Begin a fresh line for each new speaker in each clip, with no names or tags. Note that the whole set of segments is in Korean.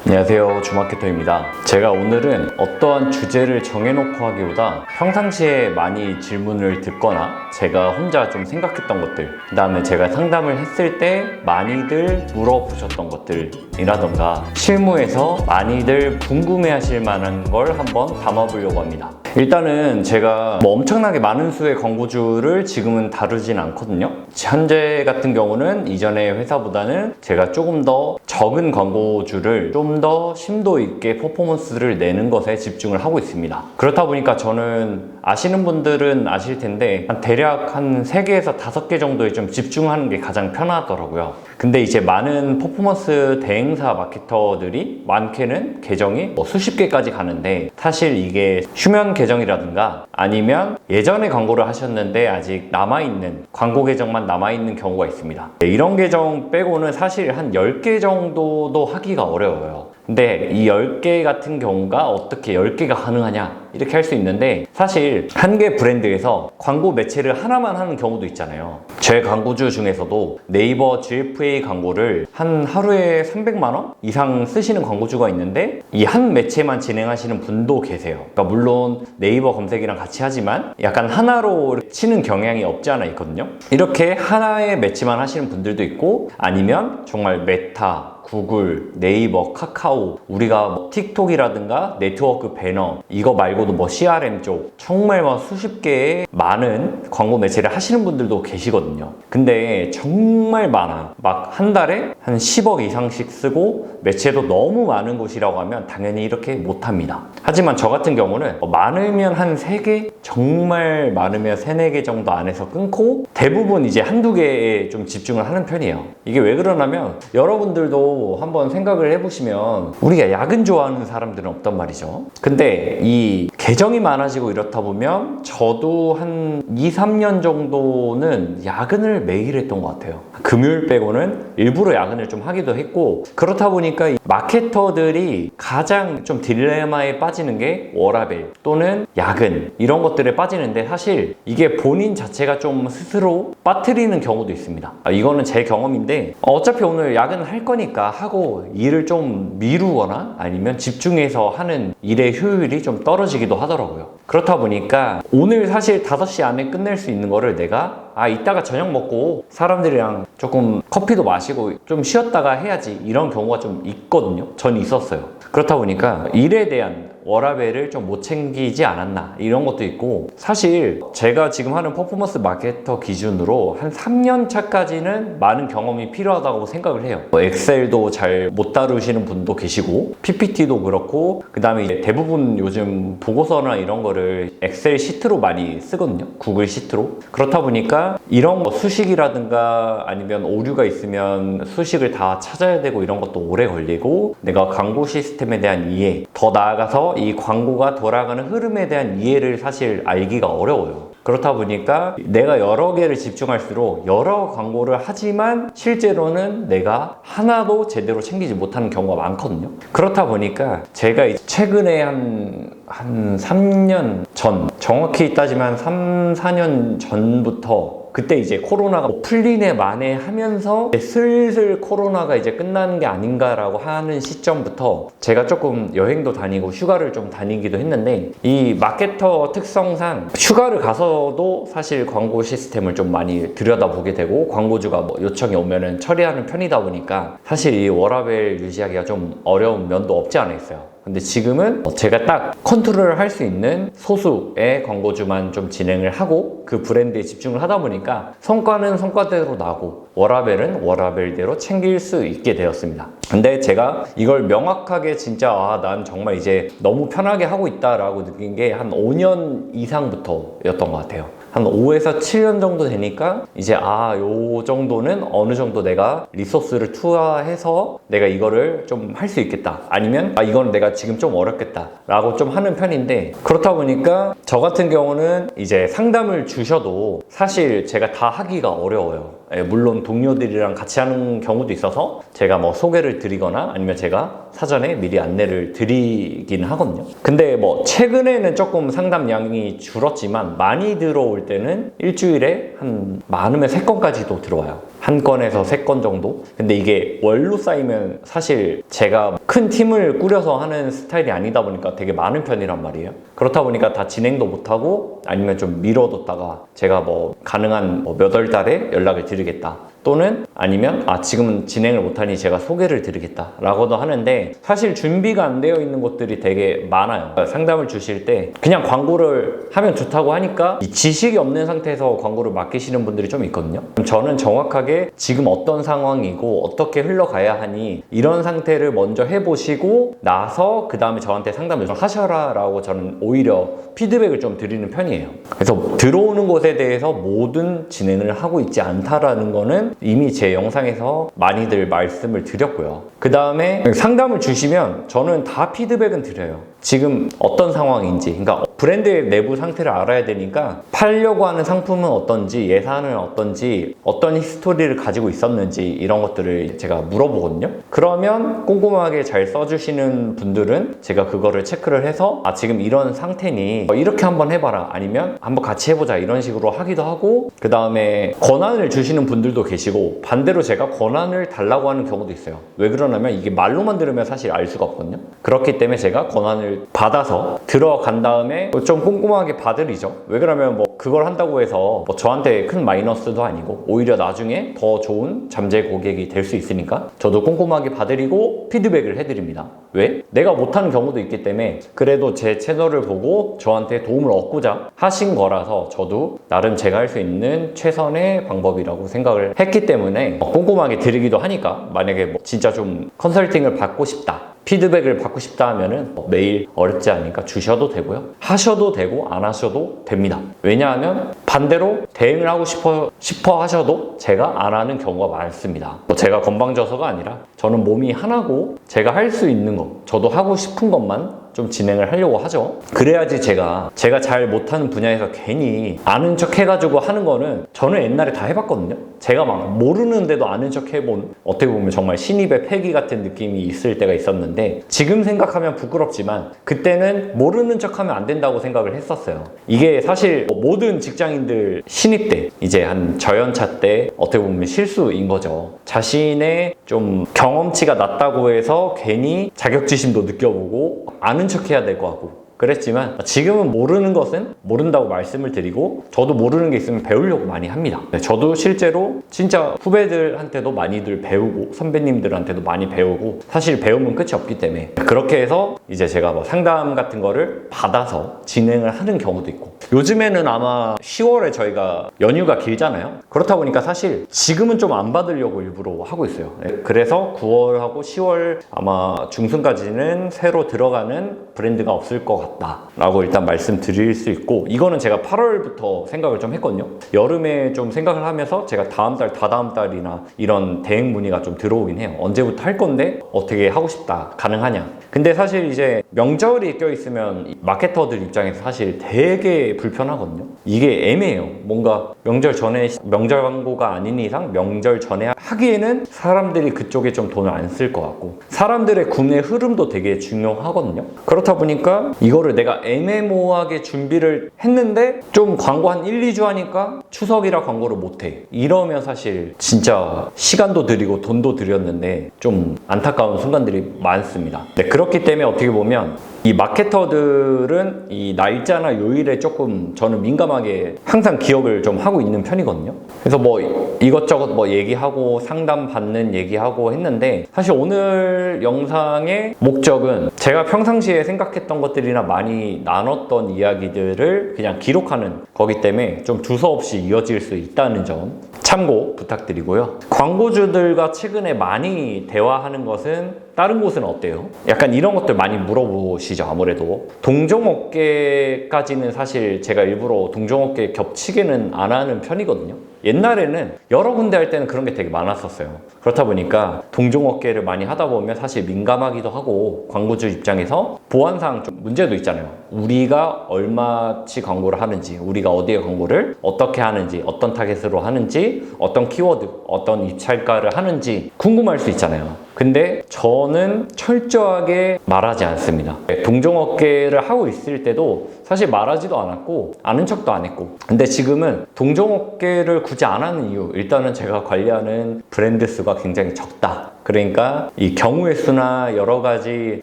안녕하세요, 주마케터입니다. 제가 오늘은 어떠한 주제를 정해놓고 하기보다 평상시에 많이 질문을 듣거나 제가 혼자 좀 생각했던 것들, 그 다음에 제가 상담을 했을 때 많이들 물어보셨던 것들이라던가 실무에서 많이들 궁금해하실 만한 걸 한번 담아보려고 합니다. 일단은 제가 엄청나게 많은 수의 광고주를 지금은 다루진 않거든요. 현재 같은 경우는 이전의 회사보다는 제가 조금 더 적은 광고주를 좀 더 심도 있게 퍼포먼스를 내는 것에 집중을 하고 있습니다. 그렇다 보니까 저는 아시는 분들은 아실 텐데 대략 한 3개에서 5개 정도에 좀 집중하는 게 가장 편하더라고요. 근데 이제 많은 퍼포먼스 대행사 마케터들이 많게는 계정이 수십 개까지 가는데, 사실 이게 휴면 계정이라든가 아니면 예전에 광고를 하셨는데 아직 남아있는 광고 계정만 남아있는 경우가 있습니다. 이런 계정 빼고는 사실 한 10개 정도도 하기가 어려워요. 근데 이 10개 같은 경우가 어떻게 10개가 가능하냐 이렇게 할 수 있는데, 사실 한 개 브랜드에서 광고 매체를 하나만 하는 경우도 있잖아요. 제 광고주 중에서도 네이버 GFA 광고를 한 하루에 300만 원 이상 쓰시는 광고주가 있는데 이 한 매체만 진행하시는 분도 계세요. 그러니까 물론 네이버 검색이랑 같이 하지만 약간 하나로 치는 경향이 없지 않아 있거든요. 이렇게 하나의 매체만 하시는 분들도 있고, 아니면 정말 메타, 구글, 네이버, 카카오, 우리가 틱톡이라든가 네트워크 배너, 이거 말고도 CRM 쪽 정말 수십 개의 많은 광고 매체를 하시는 분들도 계시거든요. 근데 정말 많아. 막 한 달에 한 10억 이상씩 쓰고 매체도 너무 많은 곳이라고 하면 당연히 이렇게 못합니다. 하지만 저 같은 경우는 많으면 한 3개, 정말 많으면 3, 4개 정도 안에서 끊고 대부분 이제 한두 개에 좀 집중을 하는 편이에요. 이게 왜 그러냐면 여러분들도 한번 생각을 해보시면 우리가 야근 좋아하는 사람들은 없단 말이죠. 근데 이 계정이 많아지고 이렇다 보면 저도 한 2, 3년 정도는 야근을 매일 했던 것 같아요. 금요일 빼고는 일부러 야근을 좀 하기도 했고, 그렇다 보니까 이 마케터들이 가장 좀 딜레마에 빠지는 게 워라밸 또는 야근 이런 것들에 빠지는데, 사실 이게 본인 자체가 좀 스스로 빠뜨리는 경우도 있습니다. 이거는 제 경험인데 어차피 오늘 야근을 할 거니까 하고 일을 좀 미루거나 아니면 집중해서 하는 일의 효율이 좀 떨어지기도 하더라고요. 그렇다 보니까 오늘 사실 5시 안에 끝낼 수 있는 거를 내가 이따가 저녁 먹고 사람들이랑 조금 커피도 마시고 좀 쉬었다가 해야지, 이런 경우가 좀 있거든요. 전 있었어요. 그렇다 보니까 일에 대한 워라밸을 좀 못 챙기지 않았나 이런 것도 있고, 사실 제가 지금 하는 퍼포먼스 마케터 기준으로 한 3년 차까지는 많은 경험이 필요하다고 생각을 해요. 엑셀도 잘 못 다루시는 분도 계시고 PPT도 그렇고, 그 다음에 대부분 요즘 보고서나 이런 거를 엑셀 시트로 많이 쓰거든요. 구글 시트로. 그렇다 보니까 이런 수식이라든가 아니면 오류가 있으면 수식을 다 찾아야 되고 이런 것도 오래 걸리고, 내가 광고 시스템에 대한 이해, 더 나아가서 이 광고가 돌아가는 흐름에 대한 이해를 사실 알기가 어려워요. 그렇다 보니까 내가 여러 개를 집중할수록 여러 광고를 하지만 실제로는 내가 하나도 제대로 챙기지 못하는 경우가 많거든요. 그렇다 보니까 제가 최근에 한 3년 전, 정확히 따지면 3, 4년 전부터, 그때 이제 코로나가 풀리네 마네 하면서 슬슬 코로나가 이제 끝나는 게 아닌가라고 하는 시점부터 제가 조금 여행도 다니고 휴가를 좀 다니기도 했는데, 이 마케터 특성상 휴가를 가서도 사실 광고 시스템을 좀 많이 들여다보게 되고 광고주가 요청이 오면은 처리하는 편이다 보니까 사실 이 워라밸 유지하기가 좀 어려운 면도 없지 않아 있어요. 근데 지금은 제가 딱 컨트롤을 할 수 있는 소수의 광고주만 좀 진행을 하고 그 브랜드에 집중을 하다 보니까 성과는 성과대로 나고 워라밸은 워라밸대로 챙길 수 있게 되었습니다. 근데 제가 이걸 명확하게 진짜 난 정말 이제 너무 편하게 하고 있다라고 느낀 게 한 5년 이상부터였던 것 같아요. 한 5에서 7년 정도 되니까 이제 요 정도는 어느 정도 내가 리소스를 투하해서 내가 이거를 좀 할 수 있겠다, 아니면 이거는 내가 지금 좀 어렵겠다 라고 좀 하는 편인데, 그렇다 보니까 저 같은 경우는 이제 상담을 주셔도 사실 제가 다 하기가 어려워요. 물론 동료들이랑 같이 하는 경우도 있어서 제가 소개를 드리거나 아니면 제가 사전에 미리 안내를 드리긴 하거든요. 근데 최근에는 조금 상담량이 줄었지만 많이 들어올 때는 일주일에 한 많으면 3건까지도 들어와요. 한 건에서 3건 정도? 근데 이게 월로 쌓이면 사실 제가 큰 팀을 꾸려서 하는 스타일이 아니다 보니까 되게 많은 편이란 말이에요. 그렇다 보니까 다 진행도 못하고 아니면 좀 미뤄뒀다가 제가 뭐 가능한 몇 월 달에 연락을 드리겠다. 또는 아니면 지금은 진행을 못하니 제가 소개를 드리겠다 라고도 하는데, 사실 준비가 안 되어 있는 것들이 되게 많아요. 상담을 주실 때 그냥 광고를 하면 좋다고 하니까 이 지식이 없는 상태에서 광고를 맡기시는 분들이 좀 있거든요. 저는 정확하게 지금 어떤 상황이고 어떻게 흘러가야 하니 이런 상태를 먼저 해보시고 나서 그 다음에 저한테 상담을 좀 하셔라 라고 저는 오히려 피드백을 좀 드리는 편이에요. 그래서 들어오는 것에 대해서 모든 진행을 하고 있지 않다라는 거는 이미 제 영상에서 많이들 말씀을 드렸고요. 그 다음에 상담을 주시면 저는 다 피드백은 드려요. 지금 어떤 상황인지, 그러니까 브랜드의 내부 상태를 알아야 되니까 팔려고 하는 상품은 어떤지, 예산은 어떤지, 어떤 히스토리를 가지고 있었는지 이런 것들을 제가 물어보거든요. 그러면 꼼꼼하게 잘 써주시는 분들은 제가 그거를 체크를 해서 지금 이런 상태니 이렇게 한번 해봐라, 아니면 한번 같이 해보자 이런 식으로 하기도 하고, 그 다음에 권한을 주시는 분들도 계시고 반대로 제가 권한을 달라고 하는 경우도 있어요. 왜 그러냐면 이게 말로만 들으면 사실 알 수가 없거든요. 그렇기 때문에 제가 권한을 받아서 들어간 다음에 좀 꼼꼼하게 봐드리죠. 왜 그러면 뭐 그걸 한다고 해서 뭐 저한테 큰 마이너스도 아니고 오히려 나중에 더 좋은 잠재 고객이 될 수 있으니까 저도 꼼꼼하게 봐드리고 피드백을 해드립니다. 왜? 내가 못하는 경우도 있기 때문에 그래도 제 채널을 보고 저한테 도움을 얻고자 하신 거라서 저도 나름 제가 할 수 있는 최선의 방법이라고 생각을 했기 때문에 꼼꼼하게 드리기도 하니까, 만약에 뭐 진짜 좀 컨설팅을 받고 싶다, 피드백을 받고 싶다 하면은 매일 어렵지 않으니까 주셔도 되고요. 하셔도 되고 안 하셔도 됩니다. 왜냐하면 반대로 대응을 하고 싶어 하셔도 제가 안 하는 경우가 많습니다. 제가 건방져서가 아니라 저는 몸이 하나고 제가 할 수 있는 거, 저도 하고 싶은 것만 좀 진행을 하려고 하죠. 그래야지 제가 잘 못하는 분야에서 괜히 아는 척 해가지고 하는 거는 저는 옛날에 다 해봤거든요. 제가 막 모르는데도 아는 척 해본, 어떻게 보면 정말 신입의 패기 같은 느낌이 있을 때가 있었는데, 지금 생각하면 부끄럽지만 그때는 모르는 척 하면 안 된다고 생각을 했었어요. 이게 사실 모든 직장인들 신입 때, 이제 한 저연차 때 어떻게 보면 실수인 거죠. 자신의 좀 경험치가 낮다고 해서 괜히 자격지심도 느껴보고 아는 척 해야 될 것 같고 그랬지만, 지금은 모르는 것은 모른다고 말씀을 드리고 저도 모르는 게 있으면 배우려고 많이 합니다. 저도 실제로 진짜 후배들한테도 많이들 배우고 선배님들한테도 많이 배우고, 사실 배우면 끝이 없기 때문에 그렇게 해서 이제 제가 뭐 상담 같은 거를 받아서 진행을 하는 경우도 있고, 요즘에는 아마 10월에 저희가 연휴가 길잖아요. 그렇다 보니까 사실 지금은 좀 안 받으려고 일부러 하고 있어요. 그래서 9월하고 10월 아마 중순까지는 새로 들어가는 브랜드가 없을 것 같다 라고 일단 말씀드릴 수 있고, 이거는 제가 8월부터 생각을 좀 했거든요. 여름에 좀 생각을 하면서 제가 다음 달, 다다음 달이나 이런 대행 문의가 좀 들어오긴 해요. 언제부터 할 건데 어떻게 하고 싶다, 가능하냐. 근데 사실 이제 명절이 껴있으면 마케터들 입장에서 사실 되게 불편하거든요. 이게 애매해요. 뭔가 명절 전에 명절 광고가 아닌 이상 명절 전에 하기에는 사람들이 그쪽에 좀 돈을 안 쓸 것 같고, 사람들의 구매 흐름도 되게 중요하거든요. 그렇다 보니까 이거를 내가 애매모호하게 준비를 했는데 좀 광고 한 1, 2주 하니까 추석이라 광고를 못해. 이러면 사실 진짜 시간도 들이고 돈도 들였는데 좀 안타까운 순간들이 많습니다. 네, 그렇기 때문에 어떻게 보면 이 마케터들은 이 날짜나 요일에 조금 저는 민감하게 항상 기억을 좀 하고 있는 편이거든요. 그래서 뭐 이것저것 뭐 얘기하고 상담 받는 얘기하고 했는데, 사실 오늘 영상의 목적은 제가 평상시에 생각했던 것들이나 많이 나눴던 이야기들을 그냥 기록하는 거기 때문에 좀 두서없이 이어질 수 있다는 점 참고 부탁드리고요. 광고주들과 최근에 많이 대화하는 것은 다른 곳은 어때요? 약간 이런 것들 많이 물어보시죠. 아무래도 동종업계까지는 사실 제가 일부러 동종업계 겹치게는 안 하는 편이거든요. 옛날에는 여러 군데 할 때는 그런 게 되게 많았었어요. 그렇다 보니까 동종업계를 많이 하다 보면 사실 민감하기도 하고, 광고주 입장에서 보안상 좀 문제도 있잖아요. 우리가 얼마치 광고를 하는지, 우리가 어디에 광고를 어떻게 하는지, 어떤 타겟으로 하는지, 어떤 키워드, 어떤 입찰가를 하는지 궁금할 수 있잖아요. 근데 저는 철저하게 말하지 않습니다. 동종업계를 하고 있을 때도 사실 말하지도 않았고 아는 척도 안 했고, 근데 지금은 동종업계를 굳이 안 하는 이유, 일단은 제가 관리하는 브랜드 수가 굉장히 적다. 그러니까 이 경우의 수나 여러 가지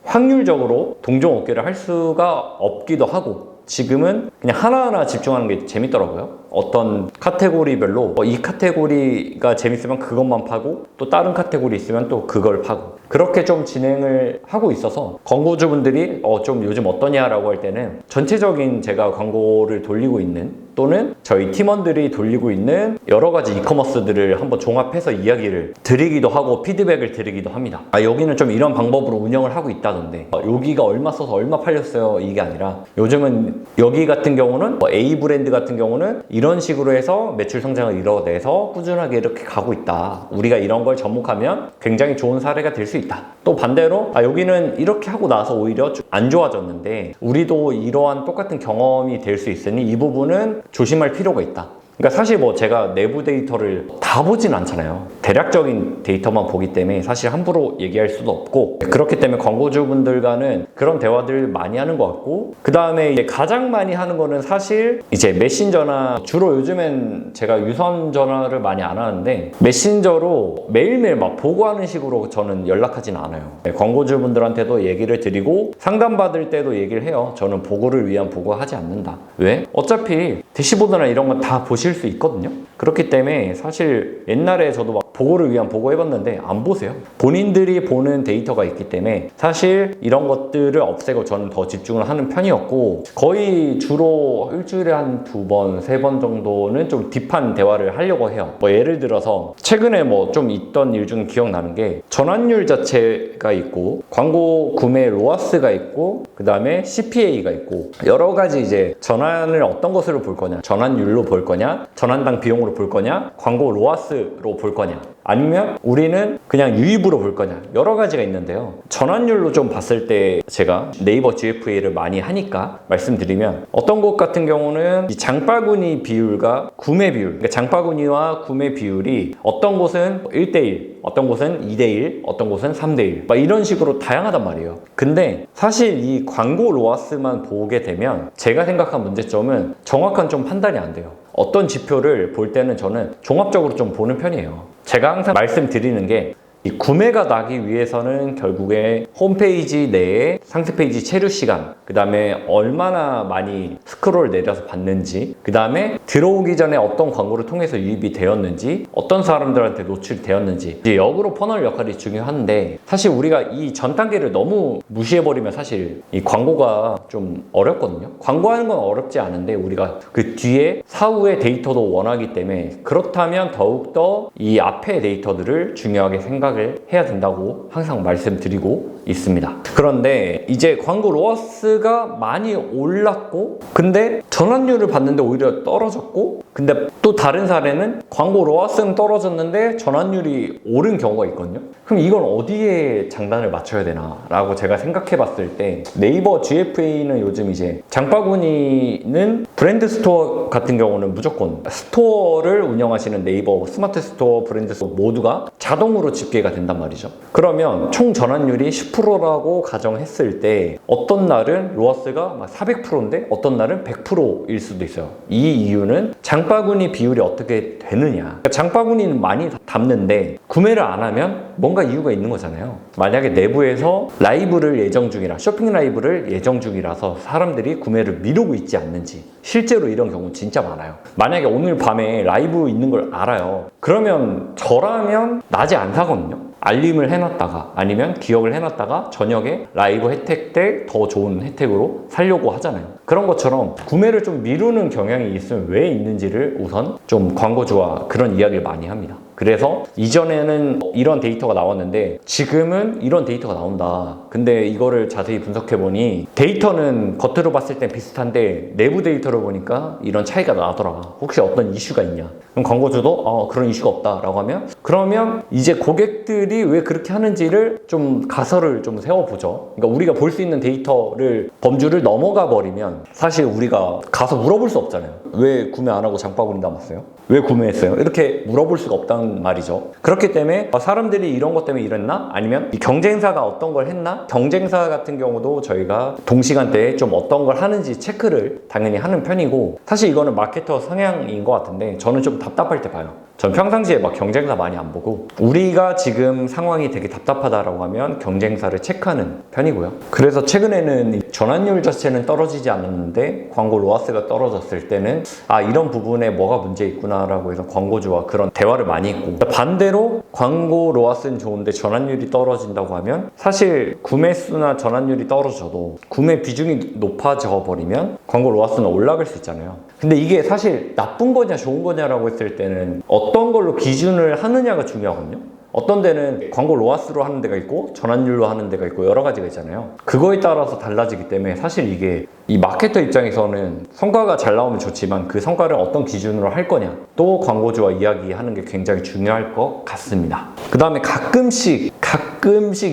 확률적으로 동종업계를 할 수가 없기도 하고, 지금은 그냥 하나하나 집중하는 게 재밌더라고요. 어떤 카테고리별로 이 카테고리가 재밌으면 그것만 파고, 또 다른 카테고리 있으면 또 그걸 파고, 그렇게 좀 진행을 하고 있어서 광고주분들이 좀 요즘 어떠냐 라고 할 때는 전체적인 제가 광고를 돌리고 있는, 또는 저희 팀원들이 돌리고 있는 여러 가지 이커머스들을 한번 종합해서 이야기를 드리기도 하고 피드백을 드리기도 합니다. 여기는 좀 이런 방법으로 운영을 하고 있다던데, 여기가 얼마 써서 얼마 팔렸어요 이게 아니라, 요즘은 여기 같은 경우는 A 브랜드 같은 경우는 이런 식으로 해서 매출 성장을 이뤄내서 꾸준하게 이렇게 가고 있다. 우리가 이런 걸 접목하면 굉장히 좋은 사례가 될 수 있다. 또 반대로 여기는 이렇게 하고 나서 오히려 안 좋아졌는데 우리도 이러한 똑같은 경험이 될 수 있으니 이 부분은 조심할 필요가 있다. 그러니까 사실 제가 내부 데이터를 다 보진 않잖아요. 대략적인 데이터만 보기 때문에 사실 함부로 얘기할 수도 없고, 그렇기 때문에 광고주분들과는 그런 대화들 많이 하는 것 같고, 그 다음에 이제 가장 많이 하는 거는 사실 이제 메신저나, 주로 요즘엔 제가 유선 전화를 많이 안 하는데 메신저로 매일매일 막 보고하는 식으로 저는 연락하진 않아요. 광고주분들한테도 얘기를 드리고 상담받을 때도 얘기를 해요. 저는 보고를 위한 보고하지 않는다. 왜? 어차피 대시보드나 이런 건 다 보실 수 있거든요. 그렇기 때문에 사실 옛날에 저도 막 보고를 위한 보고 해봤는데 안 보세요. 본인들이 보는 데이터가 있기 때문에 사실 이런 것들을 없애고 저는 더 집중을 하는 편이었고, 거의 주로 일주일에 한 2번, 3번 정도는 좀 딥한 대화를 하려고 해요. 예를 들어서 최근에 좀 있던 일 중 기억나는 게, 전환율 자체가 있고 광고 구매 로아스가 있고 그 다음에 CPA가 있고, 여러 가지 이제 전환을 어떤 것으로 볼 거냐, 전환율로 볼 거냐, 전환당 비용으로 볼 거냐, 광고 로아스로 볼 거냐, 아니면 우리는 그냥 유입으로 볼 거냐, 여러 가지가 있는데요. 전환율로 좀 봤을 때 제가 네이버 GFA를 많이 하니까 말씀드리면, 어떤 곳 같은 경우는 이 장바구니 비율과 구매 비율, 그러니까 장바구니와 구매 비율이 어떤 곳은 1대1, 어떤 곳은 2대1, 어떤 곳은 3대1 막 이런 식으로 다양하단 말이에요. 근데 사실 이 광고 로아스만 보게 되면 제가 생각한 문제점은 정확한 좀 판단이 안 돼요. 어떤 지표를 볼 때는 저는 종합적으로 좀 보는 편이에요. 제가 항상 말씀드리는 게, 이 구매가 나기 위해서는 결국에 홈페이지 내에 상세 페이지 체류 시간, 그 다음에 얼마나 많이 스크롤 내려서 봤는지, 그 다음에 들어오기 전에 어떤 광고를 통해서 유입이 되었는지, 어떤 사람들한테 노출되었는지, 이제 역으로 퍼널 역할이 중요한데, 사실 우리가 이 전 단계를 너무 무시해버리면 사실 이 광고가 좀 어렵거든요. 광고하는 건 어렵지 않은데 우리가 그 뒤에 사후의 데이터도 원하기 때문에, 그렇다면 더욱더 이 앞의 데이터들을 중요하게 생각을 해야 된다고 항상 말씀드리고 있습니다. 그런데 이제 광고 로아스가 많이 올랐고, 근데 전환율을 봤는데 오히려 떨어졌고, 근데 또 다른 사례는 광고 로아스는 떨어졌는데 전환율이 오른 경우가 있거든요. 그럼 이건 어디에 장단을 맞춰야 되나 라고 제가 생각해 봤을 때, 네이버 GFA는 요즘 이제 장바구니는 브랜드 스토어 같은 경우는 무조건 스토어를 운영하시는 네이버 스마트 스토어, 브랜드 스토어 모두가 자동으로 집계가 된단 말이죠. 그러면 총 전환율이 10%라고 가정했을 때 어떤 날은 로아스가 막 400%인데 어떤 날은 100%일 수도 있어요. 이 이유는 장바구니 비율이 어떻게 되느냐. 장바구니는 많이 담는데 구매를 안 하면 뭔가 이유가 있는 거잖아요. 만약에 내부에서 라이브를 예정 중이라, 쇼핑 라이브를 예정 중이라서 사람들이 구매를 미루고 있지 않는지, 실제로 이런 경우 진짜 많아요. 만약에 오늘 밤에 라이브 있는 걸 알아요. 그러면 저라면 낮에 안 사거든요. 알림을 해놨다가 아니면 기억을 해놨다가 저녁에 라이브 혜택 때 더 좋은 혜택으로 사려고 하잖아요. 그런 것처럼 구매를 좀 미루는 경향이 있으면 왜 있는지를 우선 좀 광고주와 그런 이야기를 많이 합니다. 그래서 이전에는 이런 데이터가 나왔는데 지금은 이런 데이터가 나온다. 근데 이거를 자세히 분석해보니 데이터는 겉으로 봤을 땐 비슷한데 내부 데이터를 보니까 이런 차이가 나더라. 혹시 어떤 이슈가 있냐? 그럼 광고주도 그런 이슈가 없다라고 하면 그러면 이제 고객들이 왜 그렇게 하는지를 좀 가설을 좀 세워보죠. 그러니까 우리가 볼 수 있는 데이터를 범주를 넘어가 버리면 사실 우리가 가서 물어볼 수 없잖아요. 왜 구매 안 하고 장바구니 남았어요? 왜 구매했어요? 이렇게 물어볼 수가 없다는 말이죠. 그렇기 때문에 사람들이 이런 것 때문에 이랬나? 아니면 이 경쟁사가 어떤 걸 했나? 경쟁사 같은 경우도 저희가 동시간대에 좀 어떤 걸 하는지 체크를 당연히 하는 편이고 사실 이거는 마케터 성향인 것 같은데 저는 좀 답답할 때 봐요. 전 평상시에 막 경쟁사 많이 안 보고 우리가 지금 상황이 되게 답답하다라고 하면 경쟁사를 체크하는 편이고요. 그래서 최근에는 전환율 자체는 떨어지지 않았는데 광고 로아스가 떨어졌을 때는 이런 부분에 뭐가 문제 있구나라고 해서 광고주와 그런 대화를 많이 했고 반대로 광고 로아스는 좋은데 전환율이 떨어진다고 하면 사실 구매 수나 전환율이 떨어져도 구매 비중이 높아져 버리면 광고 로아스는 올라갈 수 있잖아요. 근데 이게 사실 나쁜 거냐 좋은 거냐라고 했을 때는 어떤 걸로 기준을 하느냐가 중요하거든요. 어떤 데는 광고 로아스로 하는 데가 있고 전환율로 하는 데가 있고 여러 가지가 있잖아요. 그거에 따라서 달라지기 때문에 사실 이게 이 마케터 입장에서는 성과가 잘 나오면 좋지만 그 성과를 어떤 기준으로 할 거냐 또 광고주와 이야기하는 게 굉장히 중요할 것 같습니다. 그 다음에 가끔씩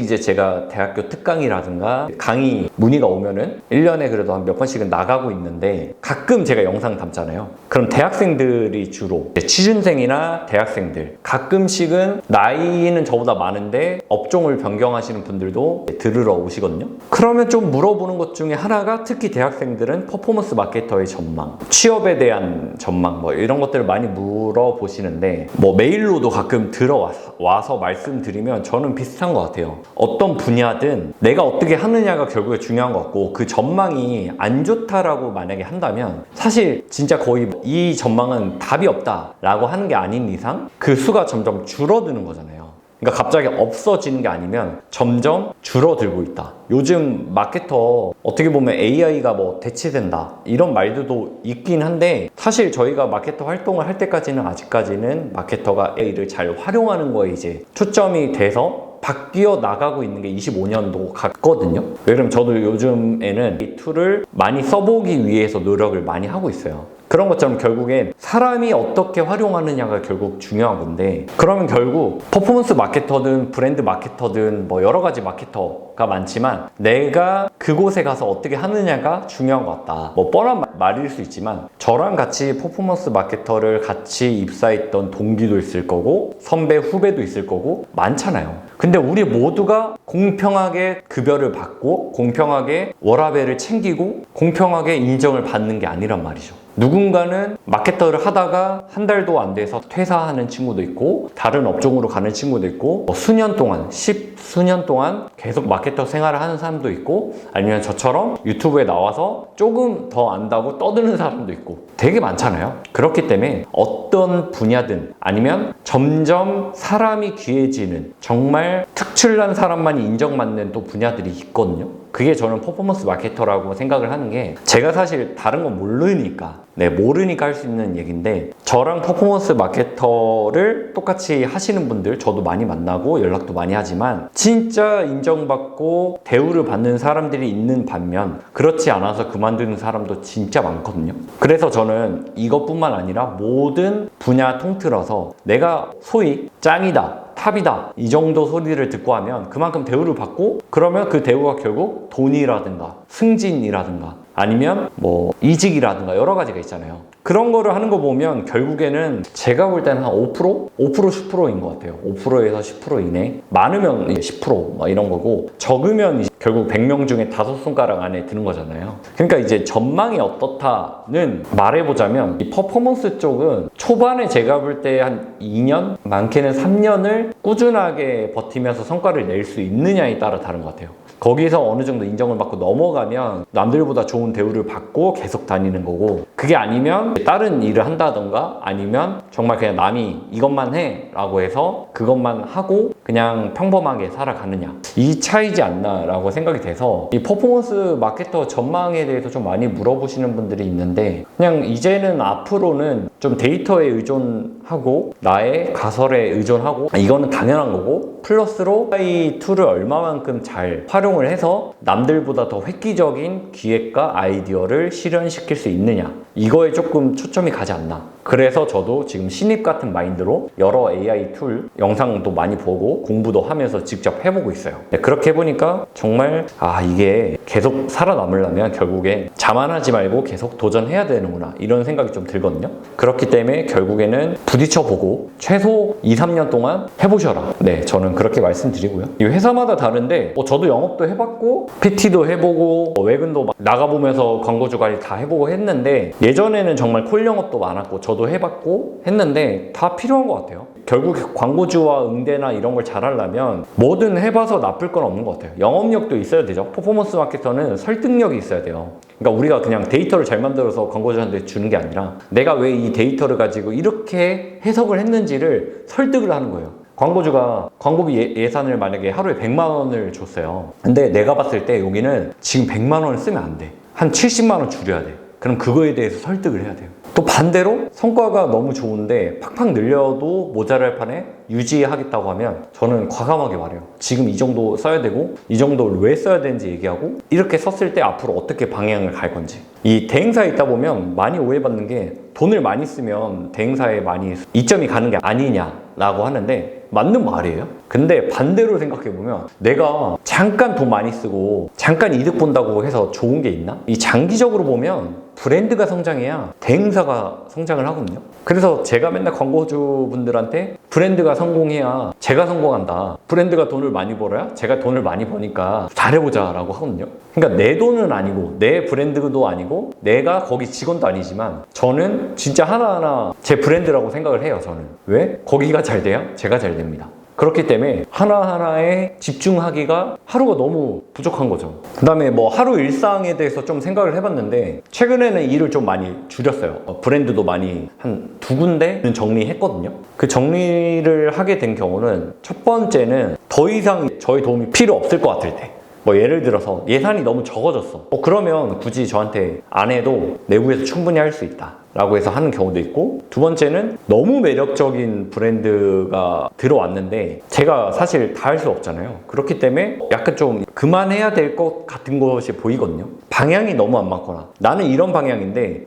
이제 제가 대학교 특강이라든가 강의 문의가 오면은 1년에 그래도 한 몇 번씩은 나가고 있는데 가끔 제가 영상 담잖아요. 그럼 대학생들이 주로 취준생이나 대학생들 가끔씩은 나이는 저보다 많은데 업종을 변경하시는 분들도 들으러 오시거든요. 그러면 좀 물어보는 것 중에 하나가 특히 대학생들은 퍼포먼스 마케터의 전망, 취업에 대한 전망 뭐 이런 것들을 많이 물어보시는데 뭐 메일로도 가끔 들어와서 말씀드리면 저는 비슷한 것 같아요. 어떤 분야든 내가 어떻게 하느냐가 결국에 중요한 것 같고 그 전망이 안 좋다라고 만약에 한다면 사실 진짜 거의 이 전망은 답이 없다라고 하는 게 아닌 이상 그 수가 점점 줄어드는 거잖아요. 그러니까 갑자기 없어지는 게 아니면 점점 줄어들고 있다. 요즘 마케터 어떻게 보면 AI가 뭐 대체된다 이런 말들도 있긴 한데 사실 저희가 마케터 활동을 할 때까지는 아직까지는 마케터가 AI를 잘 활용하는 거에 이제 초점이 돼서 바뀌어 나가고 있는 게 25년도 같거든요. 왜냐면 저도 요즘에는 이 툴을 많이 써보기 위해서 노력을 많이 하고 있어요. 그런 것처럼 결국엔 사람이 어떻게 활용하느냐가 결국 중요한 건데 그러면 결국 퍼포먼스 마케터든 브랜드 마케터든 뭐 여러 가지 마케터가 많지만 내가 그곳에 가서 어떻게 하느냐가 중요한 것 같다. 뭐 뻔한 말일 수 있지만 저랑 같이 퍼포먼스 마케터를 같이 입사했던 동기도 있을 거고 선배 후배도 있을 거고 많잖아요. 근데 우리 모두가 공평하게 급여를 받고 공평하게 워라밸을 챙기고 공평하게 인정을 받는 게 아니란 말이죠. 누군가는 마케터를 하다가 한 달도 안 돼서 퇴사하는 친구도 있고 다른 업종으로 가는 친구도 있고 수년 동안 10수년 동안 계속 마케터 생활을 하는 사람도 있고 아니면 저처럼 유튜브에 나와서 조금 더 안다고 떠드는 사람도 있고 되게 많잖아요. 그렇기 때문에 어떤 분야든 아니면 점점 사람이 귀해지는 정말 특출난 사람만이 인정받는 또 분야들이 있거든요. 그게 저는 퍼포먼스 마케터라고 생각을 하는 게 제가 사실 다른 건 모르니까 할 수 있는 얘기인데 저랑 퍼포먼스 마케터를 똑같이 하시는 분들 저도 많이 만나고 연락도 많이 하지만 진짜 인정받고 대우를 받는 사람들이 있는 반면 그렇지 않아서 그만두는 사람도 진짜 많거든요. 그래서 저는 이것뿐만 아니라 모든 분야 통틀어서 내가 소위 짱이다 탑이다 이 정도 소리를 듣고 하면 그만큼 대우를 받고 그러면 그 대우가 결국 돈이라든가 승진이라든가 아니면 뭐 이직이라든가 여러 가지가 있잖아요. 그런 거를 하는 거 보면 결국에는 제가 볼 때는 한 5%? 5% 10%인 것 같아요. 5%에서 10% 이내. 많으면 10% 막 이런 거고 적으면 이제 결국 100명 중에 5손가락 안에 드는 거잖아요. 그러니까 이제 전망이 어떻다는 말해보자면 이 퍼포먼스 쪽은 초반에 제가 볼 때 한 2년? 많게는 3년을 꾸준하게 버티면서 성과를 낼 수 있느냐에 따라 다른 것 같아요. 거기서 어느 정도 인정을 받고 넘어가면 남들보다 좋은 대우를 받고 계속 다니는 거고 그게 아니면 다른 일을 한다던가 아니면 정말 그냥 남이 이것만 해 라고 해서 그것만 하고 그냥 평범하게 살아가느냐 이 차이지 않나 라고 생각이 돼서 이 퍼포먼스 마케터 전망에 대해서 좀 많이 물어보시는 분들이 있는데 그냥 이제는 앞으로는 좀 데이터에 의존하고 나의 가설에 의존하고 이거는 당연한 거고, 플러스로 AI 툴을 얼마만큼 잘 활용을 해서 남들보다 더 획기적인 기획과 아이디어를 실현시킬 수 있느냐, 이거에 조금 초점이 가지 않나. 그래서 저도 지금 신입 같은 마인드로 여러 AI 툴 영상도 많이 보고 공부도 하면서 직접 해보고 있어요. 네, 그렇게 해보니까 정말 이게 계속 살아남으려면 결국에 자만하지 말고 계속 도전해야 되는구나, 이런 생각이 좀 들거든요. 그렇기 때문에 결국에는 부딪혀보고 최소 2-3년 동안 해보셔라. 네, 저는 그렇게 말씀드리고요. 이 회사마다 다른데 저도 영업도 해봤고 PT도 해보고 외근도 막 나가보면서 광고주 관리 다 해보고 했는데, 예전에는 정말 콜 영업도 많았고 저도 해봤고 했는데 다 필요한 것 같아요. 결국 광고주와 응대나 이런 걸 잘하려면 뭐든 해봐서 나쁠 건 없는 것 같아요. 영업력도 있어야 되죠. 퍼포먼스 마케터는 설득력이 있어야 돼요. 그러니까 우리가 그냥 데이터를 잘 만들어서 광고주한테 주는 게 아니라 내가 왜 이 데이터를 가지고 이렇게 해석을 했는지를 설득을 하는 거예요. 광고주가 광고비 예산을 만약에 하루에 100만 원을 줬어요. 근데 내가 봤을 때 여기는 지금 100만 원을 쓰면 안 돼. 한 70만 원 줄여야 돼. 그럼 그거에 대해서 설득을 해야 돼요. 또 반대로 성과가 너무 좋은데 팍팍 늘려도 모자랄 판에 유지하겠다고 하면 저는 과감하게 말해요. 지금 이 정도 써야 되고 이 정도를 왜 써야 되는지 얘기하고, 이렇게 썼을 때 앞으로 어떻게 방향을 갈 건지. 이 대행사에 있다 보면 많이 오해받는 게, 돈을 많이 쓰면 대행사에 많이 이점이 가는 게 아니냐라고 하는데 맞는 말이에요. 근데 반대로 생각해보면 내가 잠깐 돈 많이 쓰고 잠깐 이득 본다고 해서 좋은 게 있나? 이 장기적으로 보면 브랜드가 성장해야 대행사가 성장을 하거든요. 그래서 제가 맨날 광고주분들한테 브랜드가 성공해야 제가 성공한다, 브랜드가 돈을 많이 벌어야 제가 돈을 많이 버니까 잘해보자 라고 하거든요. 그러니까 내 돈은 아니고 내 브랜드도 아니고 내가 거기 직원도 아니지만 저는 진짜 하나하나 제 브랜드라고 생각을 해요. 저는 왜? 거기가 잘 돼야 제가 잘 됩니다. 그렇기 때문에 하나하나에 집중하기가 하루가 너무 부족한 거죠. 그 다음에 뭐 하루 일상에 대해서 좀 생각을 해봤는데, 최근에는 일을 좀 많이 줄였어요. 브랜드도 많이 한 2군데는 정리했거든요. 그 정리를 하게 된 경우는, 첫 번째는 더 이상 저의 도움이 필요 없을 것 같을 때, 뭐 예를 들어서 예산이 너무 적어졌어. 그러면 굳이 저한테 안 해도 내부에서 충분히 할 수 있다 라고 해서 하는 경우도 있고, 두 번째는 너무 매력적인 브랜드가 들어왔는데 제가 사실 다 할 수 없잖아요. 그렇기 때문에 약간 좀 그만해야 될 것 같은 것이 보이거든요. 방향이 너무 안 맞거나, 나는 이런 방향인데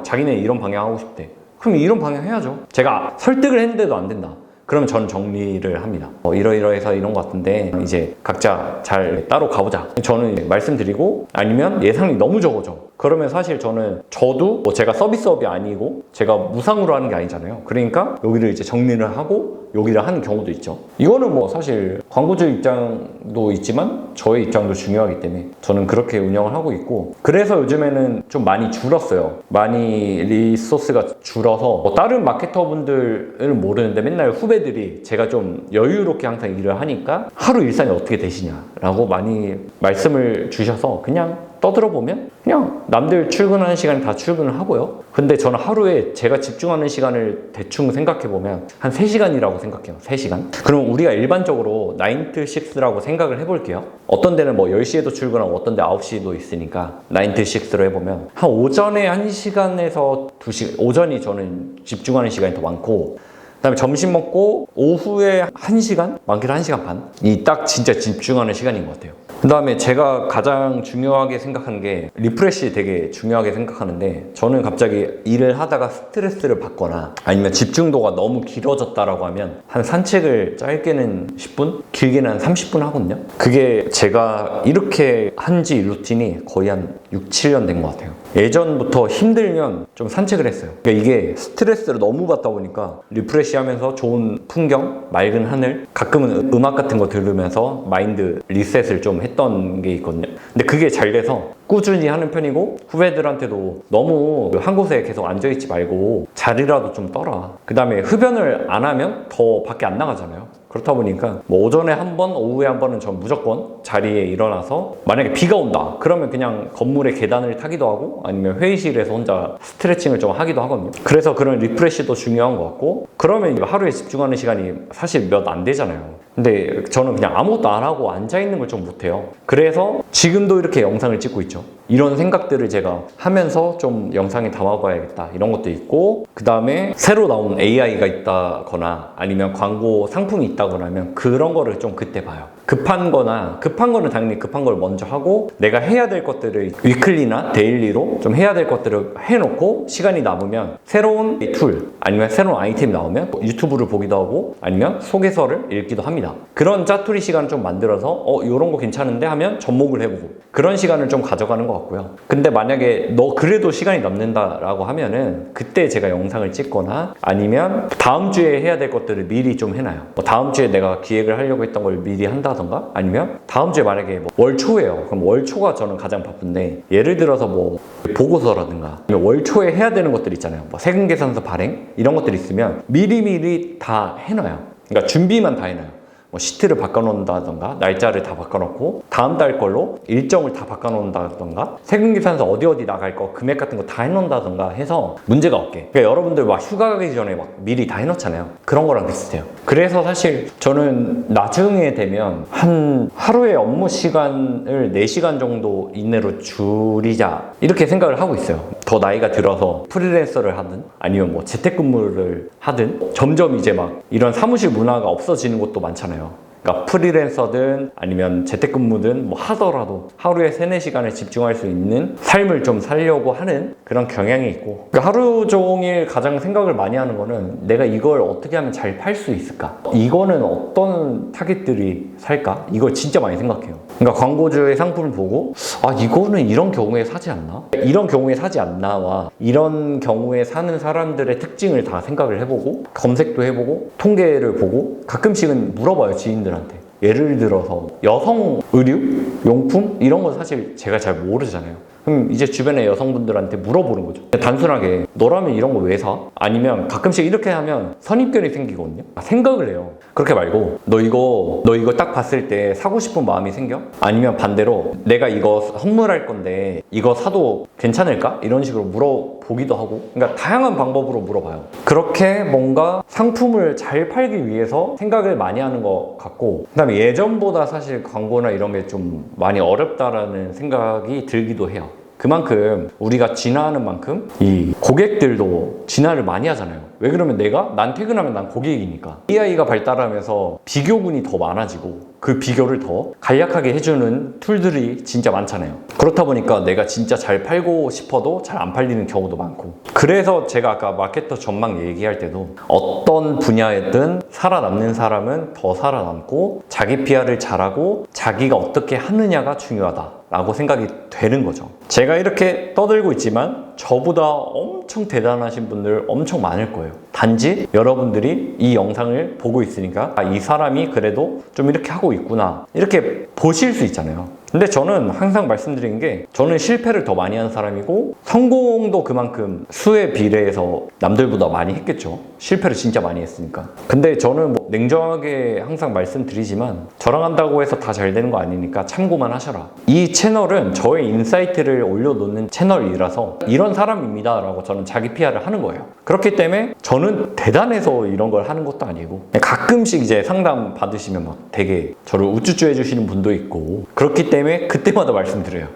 자기네 이런 방향 하고 싶대. 그럼 이런 방향 해야죠. 제가 설득을 했는데도 안 된다. 그럼 전 정리를 합니다. 이러이러해서 이런 것 같은데 이제 각자 잘 따로 가보자. 저는 말씀드리고, 아니면 예산이 너무 적어져. 그러면 사실 저도 제가 서비스업이 아니고 제가 무상으로 하는 게 아니잖아요. 그러니까 여기를 이제 정리를 하고 여기를 하는 경우도 있죠. 이거는 뭐 사실 광고주 입장도 있지만 저의 입장도 중요하기 때문에 저는 그렇게 운영을 하고 있고, 그래서 요즘에는 좀 많이 줄었어요. 많이 리소스가 줄어서 다른 마케터분들은 모르는데 맨날 후배들이 제가 좀 여유롭게 항상 일을 하니까 하루 일상이 어떻게 되시냐라고 많이 말씀을 주셔서 그냥 떠들어보면 그냥 남들 출근하는 시간에 다 출근을 하고요. 근데 저는 하루에 제가 집중하는 시간을 대충 생각해보면 한 3시간이라고 생각해요. 3시간. 그럼 우리가 일반적으로 9 to 6라고 생각을 해볼게요. 어떤 데는 뭐 10시에도 출근하고 어떤 데 9시도 있으니까 9 to 6로 해보면 한 오전에 1시간에서 2시간, 오전이 저는 집중하는 시간이 더 많고, 그 다음에 점심 먹고 오후에 1시간? 많게는 1시간 반? 이 딱 진짜 집중하는 시간인 것 같아요. 그 다음에 제가 가장 중요하게 생각하는 게, 리프레시 되게 중요하게 생각하는데, 저는 갑자기 일을 하다가 스트레스를 받거나 아니면 집중도가 너무 길어졌다라고 하면 한 산책을 짧게는 10분? 길게는 한 30분 하거든요. 그게 제가 이렇게 한지 루틴이 거의 한 6-7년 된 것 같아요. 예전부터 힘들면 좀 산책을 했어요. 그러니까 이게 스트레스를 너무 받다 보니까 리프레시 하면서 좋은 풍경, 맑은 하늘, 가끔은 음악 같은 거 들으면서 마인드 리셋을 좀 했던 게 있거든요. 근데 그게 잘 돼서 꾸준히 하는 편이고, 후배들한테도 너무 한 곳에 계속 앉아있지 말고 자리라도 좀 떠라. 그 다음에 흡연을 안 하면 더 밖에 안 나가잖아요. 그렇다 보니까 뭐 오전에 한 번, 오후에 한 번은 전 무조건 자리에 일어나서, 만약에 비가 온다 그러면 그냥 건물의 계단을 타기도 하고 아니면 회의실에서 혼자 스트레칭을 좀 하기도 하거든요. 그래서 그런 리프레시도 중요한 것 같고, 그러면 하루에 집중하는 시간이 사실 몇 안 되잖아요. 근데 저는 그냥 아무것도 안 하고 앉아있는 걸 좀 못해요. 그래서 지금도 이렇게 영상을 찍고 있죠. 이런 생각들을 제가 하면서 좀 영상에 담아봐야겠다 이런 것도 있고, 그 다음에 새로 나온 AI가 있다거나 아니면 광고 상품이 있다거나 하면 그런 거를 좀 그때 봐요. 급한 거는 당연히 급한 걸 먼저 하고, 내가 해야 될 것들을 위클리나 데일리로 좀 해야 될 것들을 해놓고 시간이 남으면 새로운 툴 아니면 새로운 아이템이 나오면 유튜브를 보기도 하고 아니면 소개서를 읽기도 합니다. 그런 짜투리 시간을 좀 만들어서 이런 거 괜찮은데 하면 접목을 해보고, 그런 시간을 좀 가져가는 것 같고요. 근데 만약에 너 그래도 시간이 남는다라고 하면은 그때 제가 영상을 찍거나 아니면 다음 주에 해야 될 것들을 미리 좀 해놔요. 다음 주에 내가 기획을 하려고 했던 걸 미리 한다던가, 아니면 다음 주에 만약에 월 초예요. 그럼 월 초가 저는 가장 바쁜데, 예를 들어서 뭐 보고서라든가 월 초에 해야 되는 것들 있잖아요. 뭐 세금 계산서 발행 이런 것들이 있으면 미리미리 다 해놔요. 그러니까 준비만 다 해놔요. 뭐 시트를 바꿔놓는다던가 날짜를 다 바꿔놓고 다음 달 걸로 일정을 다 바꿔놓는다던가 세금계산서 어디 나갈 거 금액 같은 거 다 해놓는다던가 해서 문제가 없게. 그러니까 여러분들 막 휴가 가기 전에 막 미리 다 해놓잖아요. 그런 거랑 비슷해요. 그래서 사실 저는 나중에 되면 한 하루의 업무 시간을 4시간 정도 이내로 줄이자 이렇게 생각을 하고 있어요. 더 나이가 들어서 프리랜서를 하든 아니면 뭐 재택근무를 하든 점점 이제 막 이런 사무실 문화가 없어지는 곳도 많잖아요. 그러니까 프리랜서든 아니면 재택근무든 뭐 하더라도 하루에 3-4시간을 집중할 수 있는 삶을 좀 살려고 하는 그런 경향이 있고, 그러니까 하루 종일 가장 생각을 많이 하는 거는 내가 이걸 어떻게 하면 잘 팔 수 있을까? 이거는 어떤 타깃들이 살까? 이걸 진짜 많이 생각해요. 그러니까 광고주의 상품을 보고 이거는 이런 경우에 사지 않나? 이런 경우에 사지 않나와 이런 경우에 사는 사람들의 특징을 다 생각을 해보고 검색도 해보고 통계를 보고 가끔씩은 물어봐요, 지인들한테. 예를 들어서 여성 의류? 용품? 이런 건 사실 제가 잘 모르잖아요. 그럼 이제 주변의 여성분들한테 물어보는 거죠. 단순하게 너라면 이런 거 왜 사? 아니면 가끔씩 이렇게 하면 선입견이 생기거든요. 생각을 해요. 그렇게 말고 너 이거 딱 봤을 때 사고 싶은 마음이 생겨? 아니면 반대로 내가 이거 선물할 건데 이거 사도 괜찮을까? 이런 식으로 물어보기도 하고, 그러니까 다양한 방법으로 물어봐요. 그렇게 뭔가 상품을 잘 팔기 위해서 생각을 많이 하는 것 같고, 그 다음에 예전보다 사실 광고나 이런 게 좀 많이 어렵다라는 생각이 들기도 해요. 그만큼 우리가 진화하는 만큼 이 고객들도 진화를 많이 하잖아요. 왜 그러면 난 퇴근하면 난 고객이니까. AI가 발달하면서 비교군이 더 많아지고 그 비교를 더 간략하게 해주는 툴들이 진짜 많잖아요. 그렇다 보니까 내가 진짜 잘 팔고 싶어도 잘 안 팔리는 경우도 많고, 그래서 제가 아까 마케터 전망 얘기할 때도 어떤 분야에든 살아남는 사람은 더 살아남고 자기 PR을 잘하고 자기가 어떻게 하느냐가 중요하다 라고 생각이 되는 거죠. 제가 이렇게 떠들고 있지만 저보다 엄청 대단하신 분들 엄청 많을 거예요. 단지 여러분들이 이 영상을 보고 있으니까 이 사람이 그래도 좀 이렇게 하고 있구나 이렇게 보실 수 있잖아요. 근데 저는 항상 말씀드리는 게, 저는 실패를 더 많이 한 사람이고 성공도 그만큼 수에 비례해서 남들보다 많이 했겠죠. 실패를 진짜 많이 했으니까. 근데 저는 뭐 냉정하게 항상 말씀드리지만 저랑 한다고 해서 다 잘 되는 거 아니니까 참고만 하셔라. 이 채널은 저의 인사이트를 올려놓는 채널이라서 이런 사람입니다 라고 저는 자기 PR을 하는 거예요. 그렇기 때문에 저는 대단해서 이런 걸 하는 것도 아니고, 가끔씩 이제 상담 받으시면 막 되게 저를 우쭈쭈 해주시는 분도 있고, 그렇기 때문에 그때마다 말씀드려요.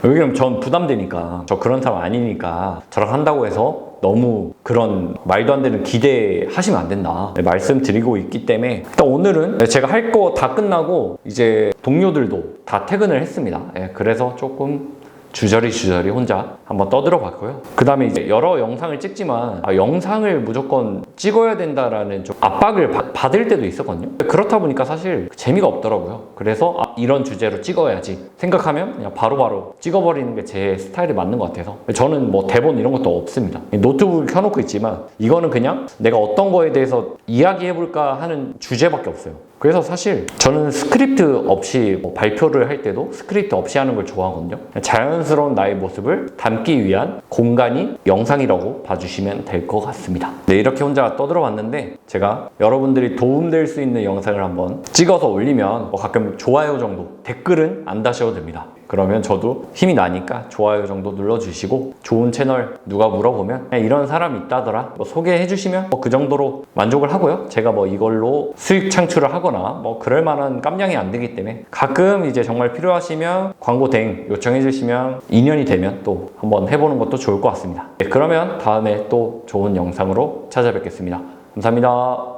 왜냐면 전 부담되니까, 저 그런 사람 아니니까 저랑 한다고 해서 너무 그런 말도 안 되는 기대하시면 안 된다 말씀드리고 있기 때문에, 일단 오늘은 제가 할 거 다 끝나고 이제 동료들도 다 퇴근을 했습니다. 그래서 조금 주저리 혼자 한번 떠들어 봤고요. 그 다음에 이제 여러 영상을 찍지만 영상을 무조건 찍어야 된다라는 좀 압박을 받을 때도 있었거든요. 그렇다 보니까 사실 재미가 없더라고요. 그래서 이런 주제로 찍어야지 생각하면 그냥 바로바로 찍어버리는 게 제 스타일에 맞는 것 같아서, 저는 뭐 대본 이런 것도 없습니다. 노트북을 켜놓고 있지만 이거는 그냥 내가 어떤 거에 대해서 이야기해볼까 하는 주제밖에 없어요. 그래서 사실 저는 스크립트 없이 발표를 할 때도 스크립트 없이 하는 걸 좋아하거든요. 자연스러운 나의 모습을 담기 위한 공간이 영상이라고 봐주시면 될 것 같습니다. 네, 이렇게 혼자 떠들어 봤는데 제가 여러분들이 도움될 수 있는 영상을 한번 찍어서 올리면 가끔 좋아요 정도 댓글은 안 다셔도 됩니다. 그러면 저도 힘이 나니까 좋아요 정도 눌러주시고 좋은 채널 누가 물어보면 그냥 이런 사람이 있다더라 뭐 소개해 주시면 뭐 그 정도로 만족을 하고요. 제가 뭐 이걸로 수익 창출을 하거나 뭐 그럴 만한 깜냥이 안 되기 때문에 가끔 이제 정말 필요하시면 광고 대행 요청해 주시면 인연이 되면 또 한번 해보는 것도 좋을 것 같습니다. 네, 그러면 다음에 또 좋은 영상으로 찾아뵙겠습니다. 감사합니다.